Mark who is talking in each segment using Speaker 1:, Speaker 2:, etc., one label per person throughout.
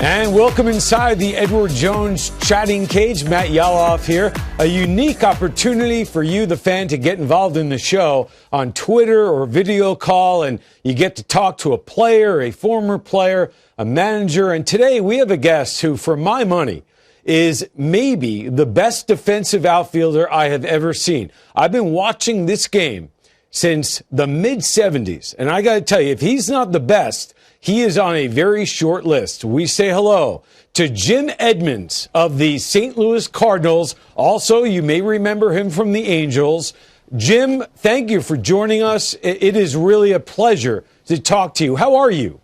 Speaker 1: And welcome inside the Edward Jones chatting cage. Matt Yaloff here. A unique opportunity for you, the fan, to get involved in the show on Twitter or video call, and you get to talk to a player, a former player, a manager. And today we have a guest who, for my money, is maybe the best defensive outfielder I have ever seen. I've been watching this game since the mid-'70s, and I got to tell you, if he's not the best, he is on a very short list. We say hello to Jim Edmonds of the St. Louis Cardinals. Also, you may remember him from the Angels. Jim, thank you for joining us. It is really a pleasure to talk to you. How are you?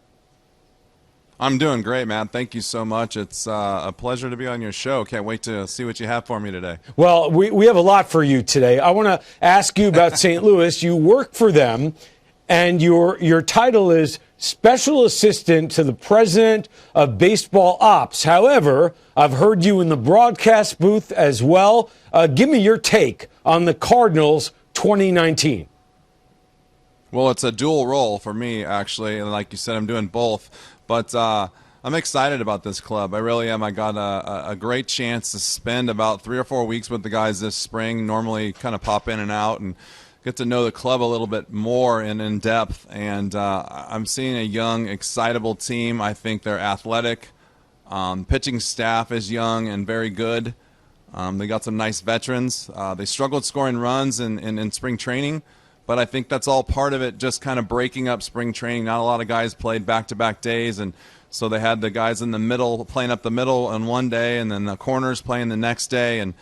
Speaker 2: I'm doing great, man. Thank you so much. It's a pleasure to be on your show. Can't wait to see what you have for me today.
Speaker 1: Well, we have a lot for you today. I want to ask you about St. Louis. You work for them, and your title is Special Assistant to the President of Baseball Ops. However, I've heard you in the broadcast booth as well. Give me your take on the Cardinals 2019.
Speaker 2: Well, it's a dual role for me, actually. And like you said, I'm doing both. But I'm excited about this club. I really am. I got a great chance to spend about 3 or 4 weeks with the guys this spring. Normally kind of pop in and out and get to know the club a little bit more and in depth. And I'm seeing a young, excitable team. I think they're athletic. Pitching staff is young and very good. They got some nice veterans. They struggled scoring runs in spring training, but I think that's all part of it, just kind of breaking up spring training. Not a lot of guys played back-to-back days, and so they had the guys in the middle playing up the middle on one day and then the corners playing the next day, and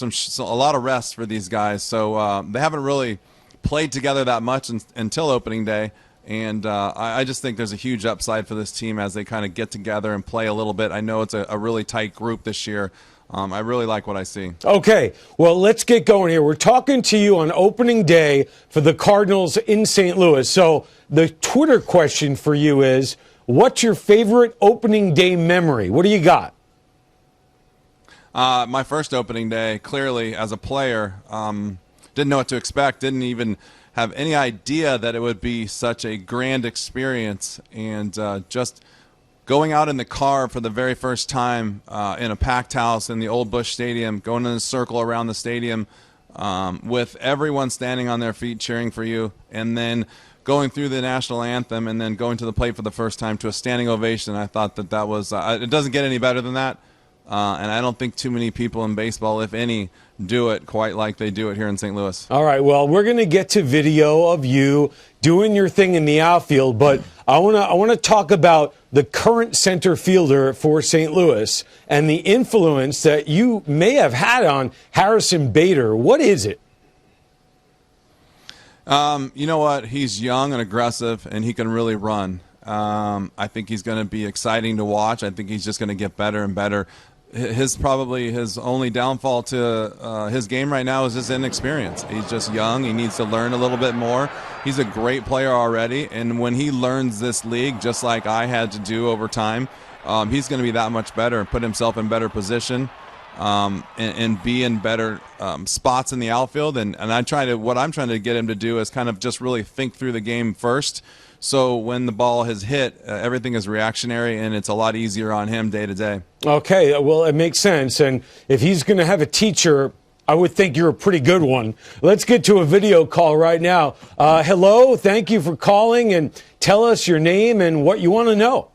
Speaker 2: a lot of rest for these guys. So they haven't really played together that much until opening day, and I just think there's a huge upside for this team as they kind of get together and play a little bit. I know it's a really tight group this year. I really like what I see. Okay,
Speaker 1: well, let's get going here. We're talking to you on opening day for the Cardinals in St. Louis. So the Twitter question for you is, what's your favorite opening day memory? What do you got?
Speaker 2: My first opening day, clearly, as a player, didn't know what to expect, didn't even have any idea that it would be such a grand experience, and just going out in the car for the very first time in a packed house in the old Busch Stadium, going in a circle around the stadium with everyone standing on their feet cheering for you, and then going through the national anthem and then going to the plate for the first time to a standing ovation. I thought that was it doesn't get any better than that. And I don't think too many people in baseball, if any, do it quite like they do it here in St. Louis.
Speaker 1: All right, well, we're going to get to video of you doing your thing in the outfield, but I want to talk about the current center fielder for St. Louis and the influence that you may have had on Harrison Bader. What is it?
Speaker 2: You know what? He's young and aggressive, and he can really run. I think he's going to be exciting to watch. I think he's just going to get better and better. His only downfall to his game right now is his inexperience. He's just young. He needs to learn a little bit more. He's a great player already, and when he learns this league, just like I had to do over time, he's going to be that much better and put himself in better position and be in better spots in the outfield. And what I'm trying to get him to do is kind of just really think through the game first. So when the ball has hit, everything is reactionary, and it's a lot easier on him day to day.
Speaker 1: Okay, well, it makes sense. And if he's going to have a teacher, I would think you're a pretty good one. Let's get to a video call right now. Hello, thank you for calling, and tell us your name and what you want to know.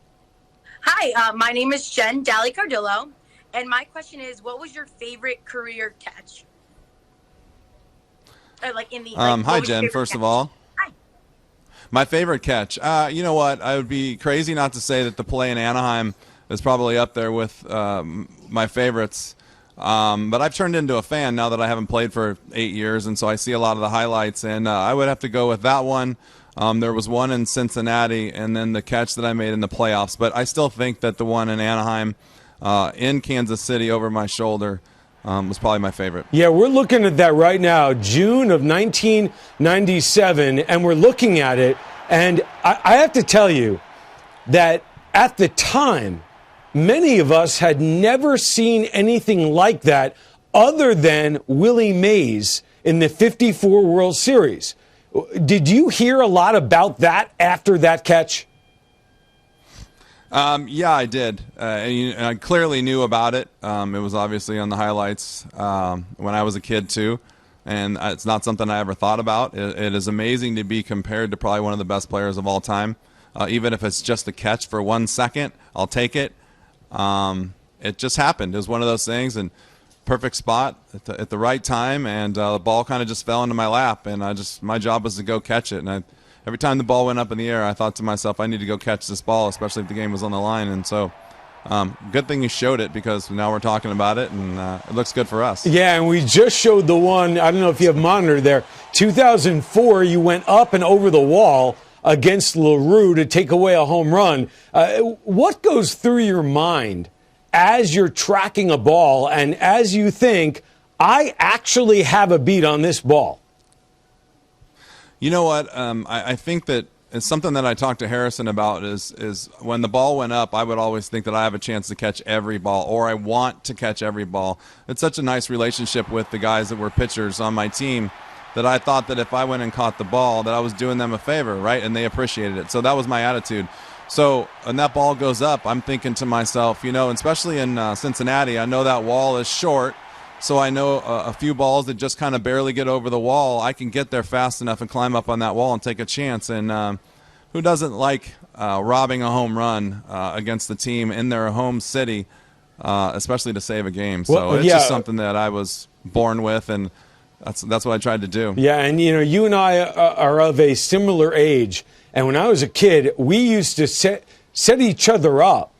Speaker 3: Hi, my name is Jen Daly-Cardillo, and my question is, what was your favorite career catch?
Speaker 2: Hi, Jen, first of all. My favorite catch. You know what? I would be crazy not to say that the play in Anaheim is probably up there with my favorites. But I've turned into a fan now that I haven't played for 8 years, and so I see a lot of the highlights. And I would have to go with that one. There was one in Cincinnati, and then the catch that I made in the playoffs. But I still think that the one in Anaheim, in Kansas City over my shoulder, was probably my favorite.
Speaker 1: Yeah, we're looking at that right now, June of 1997, and we're looking at it, and I have to tell you that at the time, many of us had never seen anything like that other than Willie Mays in the '54 World Series. Did you hear a lot about that after that catch?
Speaker 2: Yeah, I did. And I clearly knew about it. It was obviously on the highlights when I was a kid too, and it's not something I ever thought about. It is amazing to be compared to probably one of the best players of all time. Even if it's just a catch for 1 second, I'll take it. It just happened. It was one of those things, and perfect spot at the right time, and the ball kind of just fell into my lap, and my job was to go catch it. And every time the ball went up in the air, I thought to myself, I need to go catch this ball, especially if the game was on the line. And so, good thing you showed it, because now we're talking about it, and it looks good for us.
Speaker 1: Yeah, and we just showed the one, I don't know if you have monitor there, 2004, you went up and over the wall against LaRue to take away a home run. What goes through your mind as you're tracking a ball and as you think, I actually have a beat on this ball?
Speaker 2: You know what? I think that it's something that I talked to Harrison about is when the ball went up, I would always think that I have a chance to catch every ball, or I want to catch every ball. It's such a nice relationship with the guys that were pitchers on my team that I thought that if I went and caught the ball, that I was doing them a favor, right? And they appreciated it. So that was my attitude. So when that ball goes up, I'm thinking to myself, and especially in Cincinnati, I know that wall is short. So I know a few balls that just kind of barely get over the wall, I can get there fast enough and climb up on that wall and take a chance. And who doesn't like robbing a home run against the team in their home city, especially to save a game? So it's just something that I was born with, and that's what I tried to do.
Speaker 1: Yeah, and you and I are of a similar age. And when I was a kid, we used to set each other up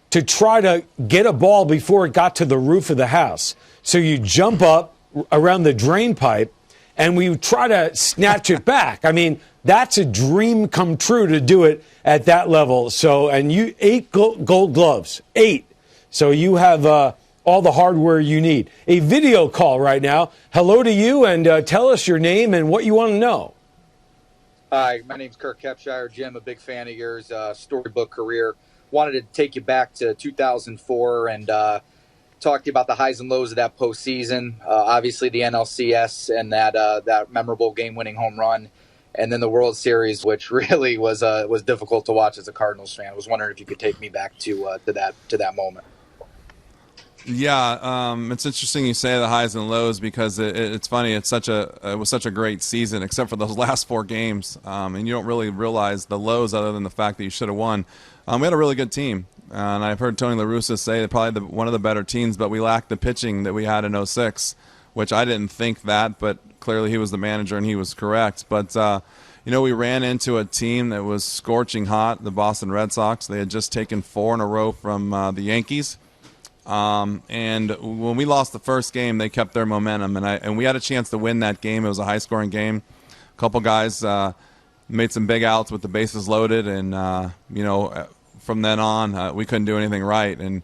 Speaker 1: to try to get a ball before it got to the roof of the house. So you jump up around the drain pipe, and we would try to snatch it back. I mean, that's a dream come true to do it at that level. So, and you 8 gold gloves, 8. So you have all the hardware you need. A video call right now. Hello to you, and tell us your name and what you want to know.
Speaker 4: Hi, my name's Kirk Kepshire. Jim, a big fan of yours, storybook career. Wanted to take you back to 2004 and talk to you about the highs and lows of that postseason. Obviously, the NLCS and that memorable game-winning home run, and then the World Series, which really was difficult to watch as a Cardinals fan. I was wondering if you could take me back to that moment.
Speaker 2: Yeah, it's interesting you say the highs and lows, because it's funny. It was such a great season, except for those last 4 games, and you don't really realize the lows other than the fact that you should have won. We had a really good team, and I've heard Tony La Russa say that probably one of the better teams, but we lacked the pitching that we had in 06, which I didn't think that, but clearly he was the manager and he was correct. But we ran into a team that was scorching hot, the Boston Red Sox. They had just taken 4 in a row from the Yankees. And when we lost the first game, they kept their momentum, and we had a chance to win that game. It was a high-scoring game. A couple guys made some big outs with the bases loaded, and from then on, we couldn't do anything right. And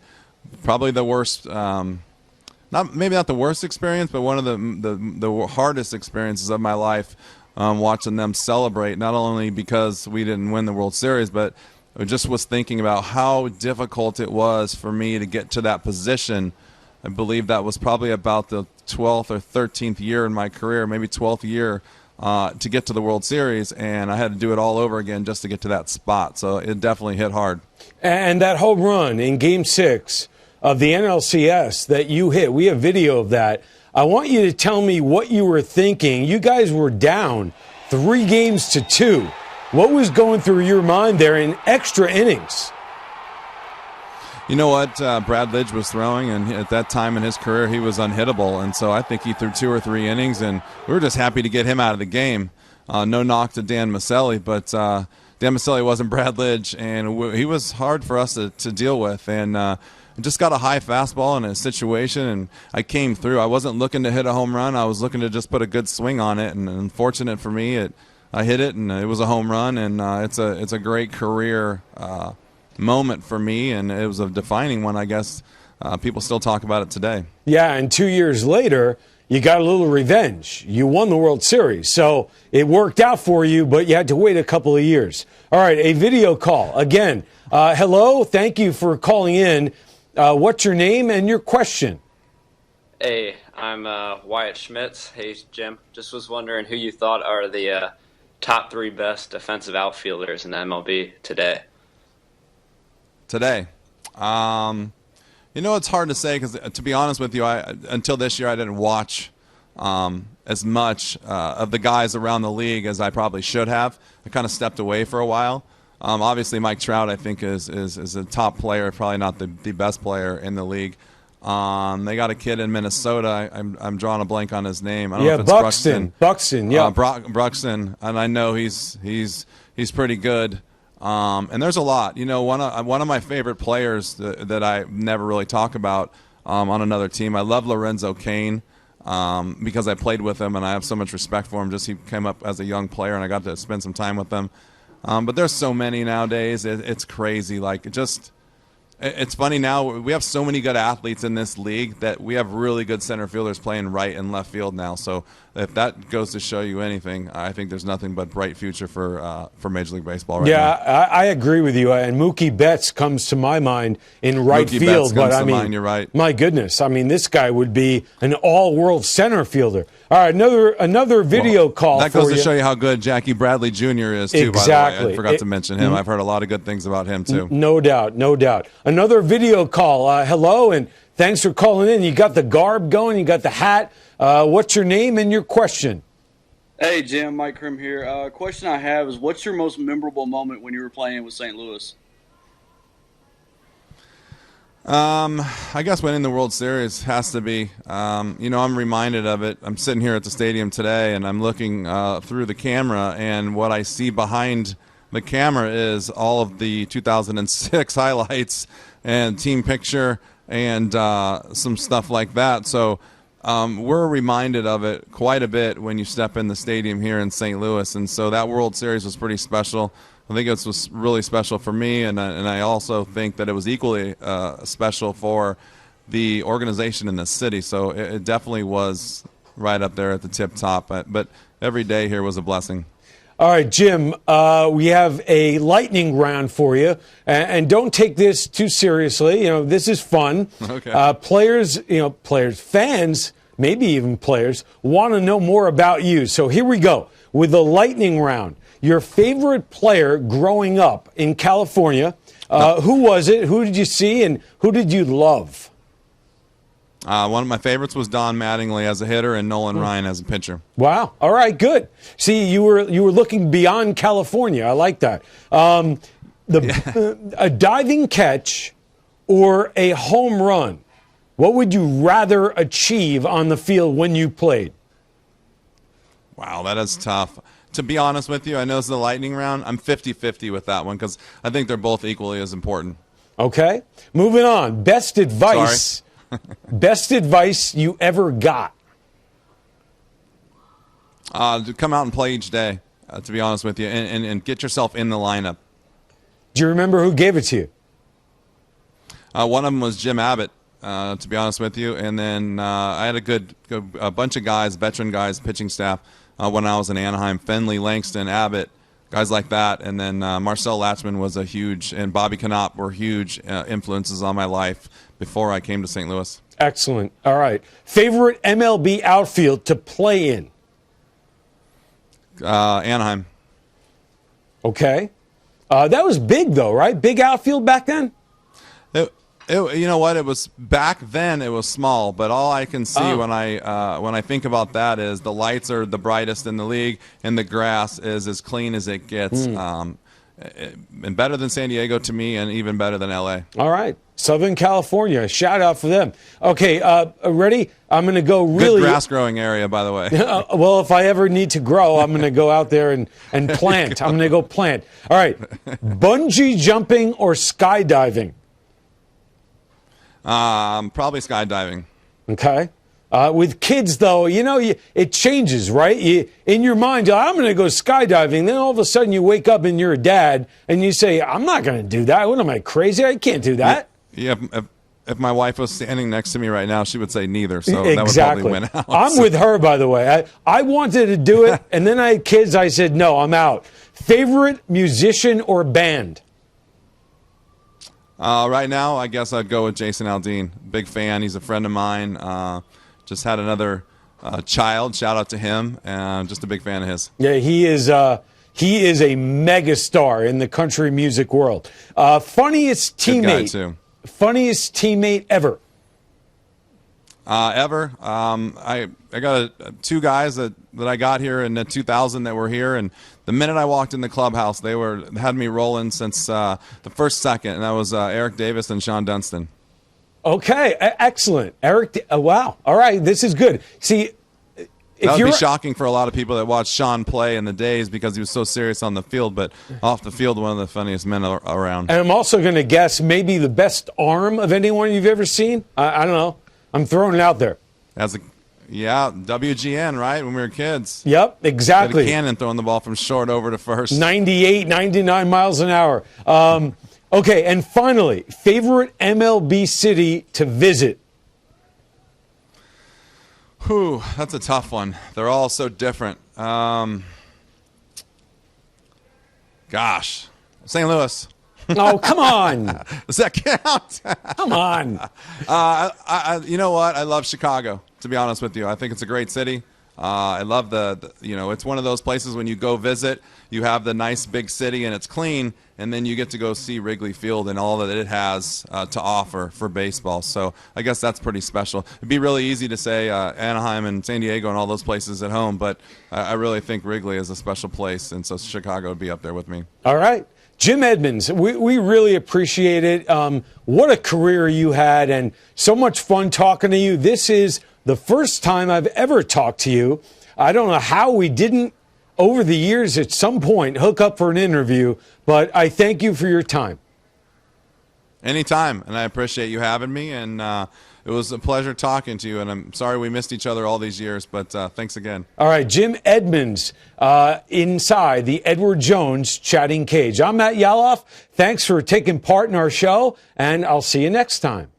Speaker 2: probably the worst, maybe not the worst experience, but one of the hardest experiences of my life, watching them celebrate. Not only because we didn't win the World Series, but I just was thinking about how difficult it was for me to get to that position. I believe that was probably about the 12th or 13th year in my career, maybe 12th year, to get to the World Series, and I had to do it all over again just to get to that spot. So it definitely hit hard. And
Speaker 1: that home run in Game 6 of the NLCS that you hit, we have video of that. I want you to tell me what you were thinking. You guys were down 3-2. What was going through your mind there in extra innings?
Speaker 2: You know what? Brad Lidge was throwing, and at that time in his career, he was unhittable. And so I think he threw 2 or 3 innings, and we were just happy to get him out of the game. No knock to Dan Maselli, but Dan Maselli wasn't Brad Lidge, and he was hard for us to deal with. And just got a high fastball in a situation, and I came through. I wasn't looking to hit a home run. I was looking to just put a good swing on it, and unfortunate for me, I hit it, and it was a home run, and it's a great career moment for me, and it was a defining one, I guess. People still talk about it today. Yeah, and 2 years later, you got a little revenge. You won the World Series, so it worked out for you, but you had to wait a couple of years. All right, a video call. Again, hello, thank you for calling in. What's your name and your question?
Speaker 5: Hey, I'm Wyatt Schmitz. Hey, Jim. Just was wondering who you thought are the – top 3 best defensive outfielders in the MLB today.
Speaker 2: Today. It's hard to say because, to be honest with you, until this year I didn't watch as much of the guys around the league as I probably should have. I kind of stepped away for a while. Obviously, Mike Trout, I think, is a top player, probably not the best player in the league. They got a kid in Minnesota. I'm drawing a blank on his name. I don't know if it's
Speaker 1: Buxton. Buxton, yeah.
Speaker 2: Buxton, and I know he's pretty good. And there's a lot. One of my favorite players that I never really talk about on another team. I love Lorenzo Cain because I played with him and I have so much respect for him. Just he came up as a young player and I got to spend some time with him. But there's so many nowadays. It's crazy. It's funny now. We have so many good athletes in this league that we have really good center fielders playing right and left field now. So if that goes to show you anything, I think there's nothing but bright future for Major League Baseball right now.
Speaker 1: Yeah, I agree with you. And Mookie Betts comes to my mind in right field. But I mean,
Speaker 2: you're right.
Speaker 1: My goodness, I mean, this guy would be an all-world center fielder. All right, another video call.
Speaker 2: That goes to show you how good Jackie Bradley Jr. is too.
Speaker 1: Exactly.
Speaker 2: By the way, I forgot to mention him. I've heard a lot of good things about him too.
Speaker 1: No doubt, no doubt. Another video call. Hello, and thanks for calling in. You got the garb going. You got the hat. What's your name and your question?
Speaker 6: Hey, Jim. Mike Krim here. Question I have is, what's your most memorable moment when you were playing with St. Louis?
Speaker 2: I guess winning the World Series has to be. I'm reminded of it. I'm sitting here at the stadium today, and I'm looking through the camera, and what I see behind the camera is all of the 2006 highlights and team picture and some stuff like that. So we're reminded of it quite a bit when you step in the stadium here in St. Louis, and so that World Series was pretty special. I think it was really special for me, and I also think that it was equally special for the organization in the city. So it definitely was right up there at the tip top. But every day here was a blessing.
Speaker 1: All right, Jim, we have a lightning round for you, and don't take this too seriously. This is fun.
Speaker 2: Okay.
Speaker 1: Players, fans, maybe even players, want to know more about you. So here we go with the lightning round. Your favorite player growing up in California, who was it? Who did you see, and who did you love?
Speaker 2: One of my favorites was Don Mattingly as a hitter and Nolan Ryan as a pitcher.
Speaker 1: Wow. All right, good. See, you were looking beyond California. I like that. A diving catch or a home run, what would you rather achieve on the field when you played?
Speaker 2: Wow, that is tough. To be honest with you, I know it's the lightning round. I'm 50-50 with that one because I think they're both equally as important.
Speaker 1: Okay. Moving on. Best advice. Best advice you ever got?
Speaker 2: To come out and play each day, to be honest with you, and get yourself in the lineup.
Speaker 1: Do you remember who gave it to you?
Speaker 2: One of them was Jim Abbott, to be honest with you. And then I had a bunch of guys, veteran guys, pitching staff, when I was in Anaheim. Finley, Langston, Abbott, guys like that. And then Marcel Latchman was and Bobby Knopp were huge influences on my life before I came to St. Louis.
Speaker 1: Excellent. All right. Favorite MLB outfield to play in?
Speaker 2: Anaheim.
Speaker 1: Okay. That was big, though, right? Big outfield back then?
Speaker 2: You know what? It was back then. It was small, but all I can see when I think about that is the lights are the brightest in the league, and the grass is as clean as it gets, and better than San Diego to me, and even better than LA. All
Speaker 1: right, Southern California. Shout out for them. Okay, ready? I'm going to go really
Speaker 2: good grass growing area, by the way.
Speaker 1: Well, if I ever need to grow, I'm going to go out there and plant. I'm going to go plant. All right, bungee jumping or skydiving?
Speaker 2: Probably skydiving.
Speaker 1: Okay. With kids, though, it changes, right? In your mind, you're like, I'm going to go skydiving. Then all of a sudden you wake up and you're a dad and you say, I'm not going to do that. What am I, crazy? I can't do that.
Speaker 2: Yeah. If my wife was standing next to me right now, she would say neither. So
Speaker 1: exactly.
Speaker 2: That would probably win out.
Speaker 1: I'm with her, by the way. I wanted to do it, and then I had kids. I said, no, I'm out. Favorite musician or band?
Speaker 2: Right now, I guess I'd go with Jason Aldean. Big fan. He's a friend of mine. Just had another child. Shout out to him. Just a big fan of his.
Speaker 1: Yeah, he is. He is a megastar in the country music world. Funniest
Speaker 2: Good guy,
Speaker 1: teammate.
Speaker 2: too.
Speaker 1: Funniest teammate ever.
Speaker 2: Ever. I got two guys that I got here in 2000 that were here, and the minute I walked in the clubhouse, they had me rolling since the first second, and that was Eric Davis and Sean Dunston.
Speaker 1: Okay, excellent. Eric, wow. All right, this is good. See,
Speaker 2: That would be shocking for a lot of people that watched Sean play in the days because he was so serious on the field, but off the field, one of the funniest men around.
Speaker 1: And I'm also going to guess maybe the best arm of anyone you've ever seen. I don't know. I'm throwing it out there.
Speaker 2: WGN, right? When we were kids.
Speaker 1: Yep, exactly.
Speaker 2: Had a cannon throwing the ball from short over to first.
Speaker 1: 98, 99 miles an hour. Okay, and finally, favorite MLB city to visit?
Speaker 2: Whew, that's a tough one. They're all so different. Gosh. St. Louis.
Speaker 1: Oh, come on.
Speaker 2: Does that count?
Speaker 1: Come on.
Speaker 2: You know what? I love Chicago, to be honest with you. I think it's a great city. I love it's one of those places when you go visit, you have the nice big city and it's clean, and then you get to go see Wrigley Field and all that it has to offer for baseball. So I guess that's pretty special. It'd be really easy to say Anaheim and San Diego and all those places at home, but I really think Wrigley is a special place, and so Chicago would be up there with me.
Speaker 1: All right. Jim Edmonds, we really appreciate it. What a career you had, and so much fun talking to you. This is the first time I've ever talked to you. I don't know how we didn't, over the years, at some point, hook up for an interview, but I thank you for your time.
Speaker 2: Anytime, and I appreciate you having me, and it was a pleasure talking to you, and I'm sorry we missed each other all these years, but thanks again.
Speaker 1: All right, Jim Edmonds inside the Edward Jones chatting cage. I'm Matt Yaloff. Thanks for taking part in our show, and I'll see you next time.